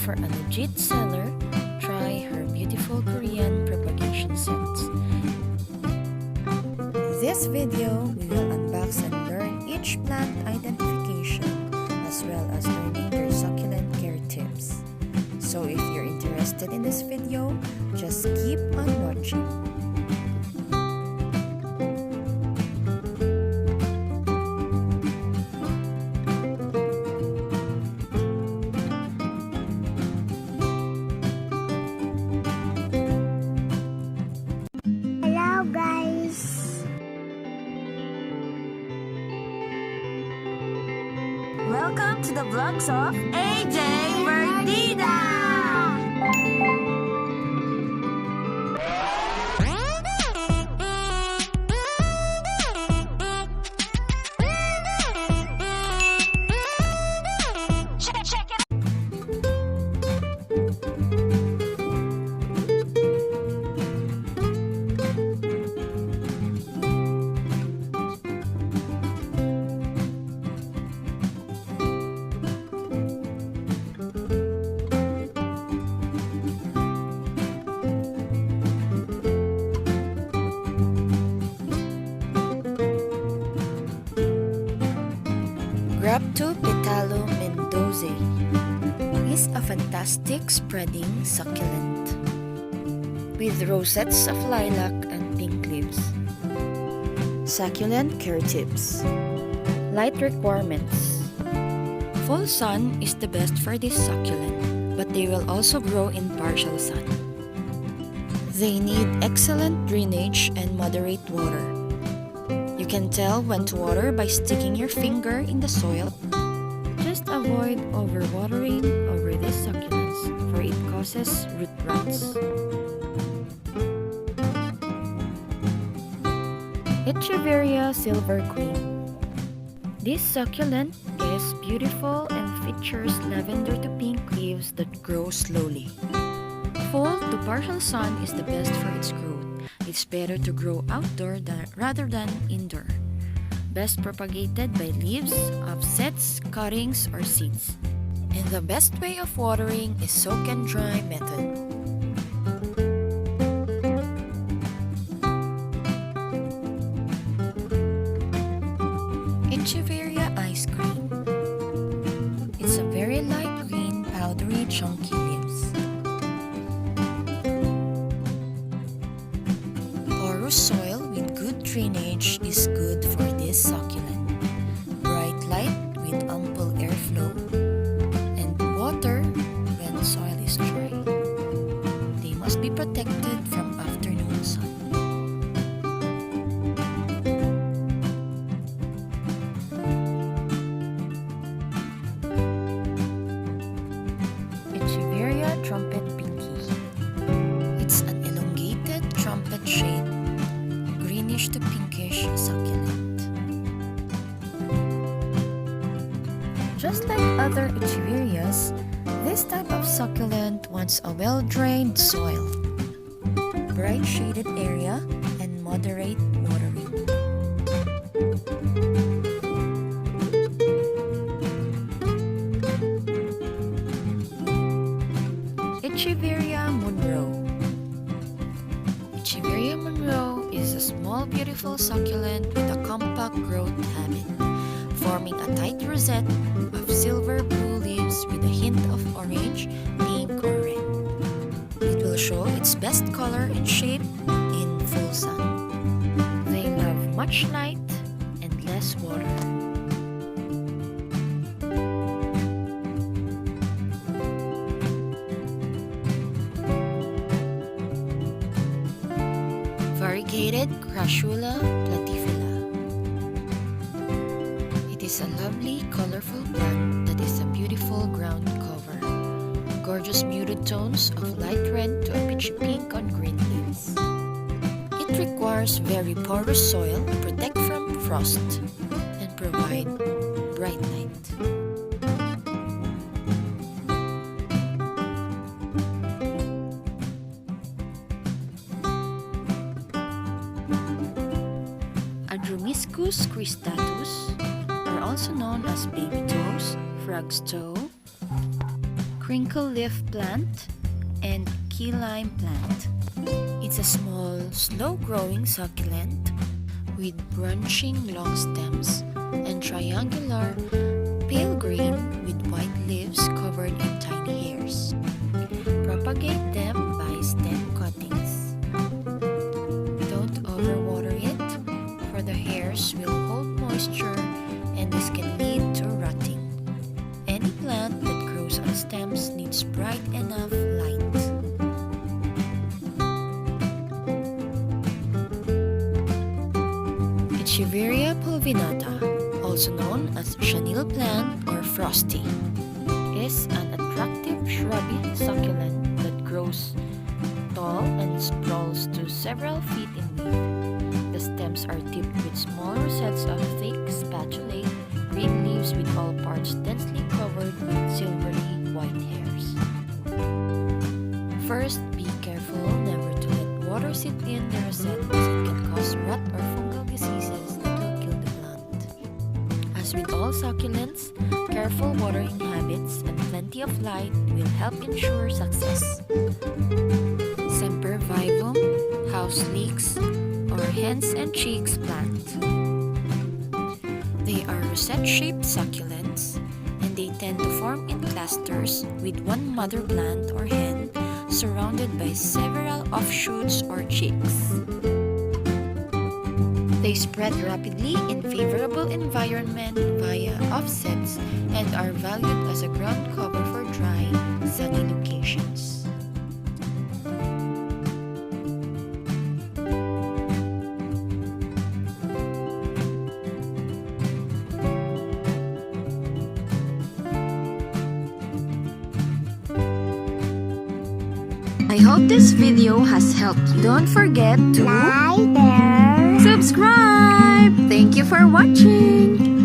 for a legit seller, try her beautiful Korean propagation scents. This video, we will unbox and learn each plant identification as well as learning their succulent care tips. So if you're interested in this video, just keep on watching. Hello guys! Welcome to the vlogs of AJ Verdida! Grapto Petalo Mendoza is a fantastic spreading succulent with rosettes of lilac and pink leaves. Succulent care tips. Light requirements. Full sun is the best for this succulent, but they will also grow in partial sun. They need excellent drainage and moderate water. You can tell when to water by sticking your finger in the soil. Just avoid overwatering over these succulents, for it causes root rots. Echeveria Silver Queen. This succulent is beautiful and features lavender to pink leaves that grow slowly. Full to partial sun is the best for its growth. It's better to grow outdoor rather than indoor. Best propagated by leaves, offsets, cuttings, or seeds. And the best way of watering is soak and dry method. Echeveria Ice Cream. It's a very light green, powdery, chunky leaves. Soil with good drainage is good for this succulent. Bright light with ample airflow, and water when soil is dry. They must be protected from afternoon sun. Echeveria Trumpet Pinky. It's an elongated trumpet shape, greenish to pinkish succulent. Just like other Echeverias, this type of succulent wants a well-drained soil, bright shaded area, and moderate watering. Echeveria Monroe. Echeveria Monroe is a small, beautiful succulent with a compact growth habit, forming a tight rosette of silver blue leaves with a hint of orange, pink, or red. It will show its best color and shape in full sun. They love much light and less water. Variegated crashula platyphila. It is a lovely, colorful plant that is a beautiful ground cover. Gorgeous muted tones of light red to a peachy pink on green leaves. It requires very porous soil to protect from frost and provide bright light. Adreniscus cristatus are also known as baby toes, frog's toe, crinkle leaf plant, and key lime plant. It's a small, slow-growing succulent with branching long stems and triangular, pale green with white leaves covered in tiny hairs. Propagate them by stem cuttings. Don't overwater it, for the hairs will hold moisture and this can lead to rotting. Any plant that grows on stems needs bright enough light. Echeveria pulvinata, also known as chenille plant or frosty, is an attractive shrubby succulent that grows tall and sprawls to several feet in width. The stems are tipped with small rosettes of thick spatulate green leaves with all parts densely covered with silvery white hairs. First, be careful never to let water sit in the rosette as it can cause rot or fungal diseases that will kill the plant. As with all succulents, careful watering habits and plenty of light will help ensure success. Semper Vivum, house leeks, or hens and chicks plant. They are rosette-shaped succulents, and they tend to form in clusters with one mother plant or hen surrounded by several offshoots or chicks. They spread rapidly in favorable environment via offsets and are valued as a ground cover for dry, sunny locations. I hope this video has helped you. Don't forget to like, share, subscribe. Thank you for watching.